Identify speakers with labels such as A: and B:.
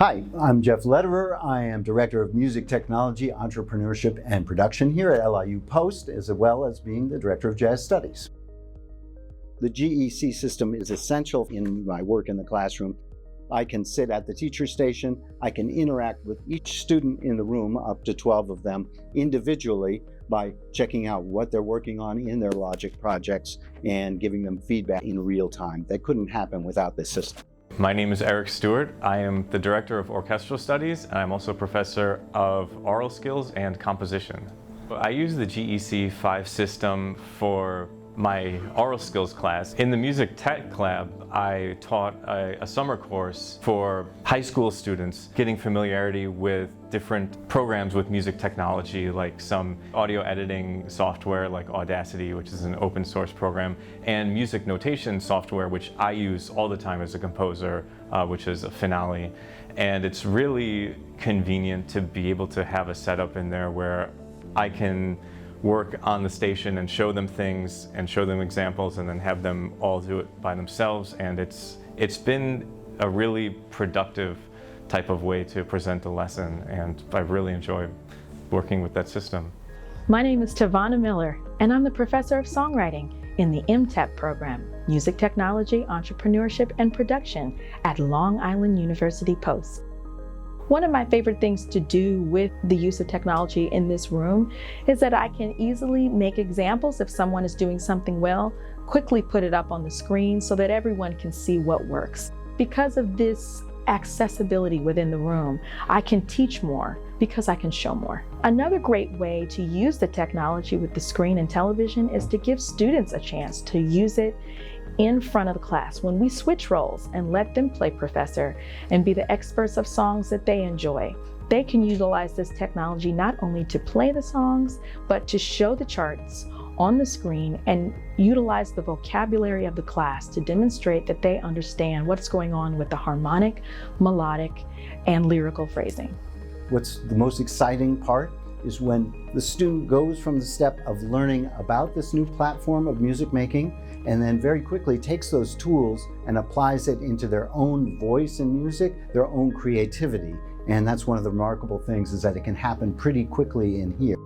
A: Hi, I'm Jeff Lederer. I am Director of Music Technology, Entrepreneurship, and Production here at LIU Post, as well as being the Director of Jazz Studies. The GEC system is essential in my work in the classroom. I can sit at the teacher station. I can interact with each student in the room, up to 12 of them, individually by checking out what they're working on in their Logic projects and giving them feedback in real time. That couldn't happen without this system.
B: My name is Eric Stewart. I am the Director of Orchestral Studies, and I'm also Professor of Aural Skills and Composition. I use the GEC5 system for my Aural Skills class. In the Music Tech Lab, I taught a summer course for high school students, getting familiarity with different programs with music technology, like some audio editing software like Audacity, which is an open source program, and music notation software, which I use all the time as a composer, which is a Finale. And it's really convenient to be able to have a setup in there where I can work on the station and show them things and show them examples and then have them all do it by themselves. And it's been a really productive type of way to present the lesson, and I really enjoy working with that system.
C: My name is Tavana Miller, and I'm the Professor of Songwriting in the MTEP program, Music Technology, Entrepreneurship, and Production at Long Island University Post. One of my favorite things to do with the use of technology in this room is that I can easily make examples. If someone is doing something well, quickly put it up on the screen so that everyone can see what works. Because of this accessibility within the room, I can teach more because I can show more. Another great way to use the technology with the screen and television is to give students a chance to use it in front of the class when we switch roles and let them play professor and be the experts of songs that they enjoy. They can utilize this technology not only to play the songs, but to show the charts on the screen and utilize the vocabulary of the class to demonstrate that they understand what's going on with the harmonic, melodic, and lyrical phrasing.
A: What's the most exciting part is when the student goes from the step of learning about this new platform of music making and then very quickly takes those tools and applies it into their own voice in music, their own creativity. And that's one of the remarkable things, is that it can happen pretty quickly in here.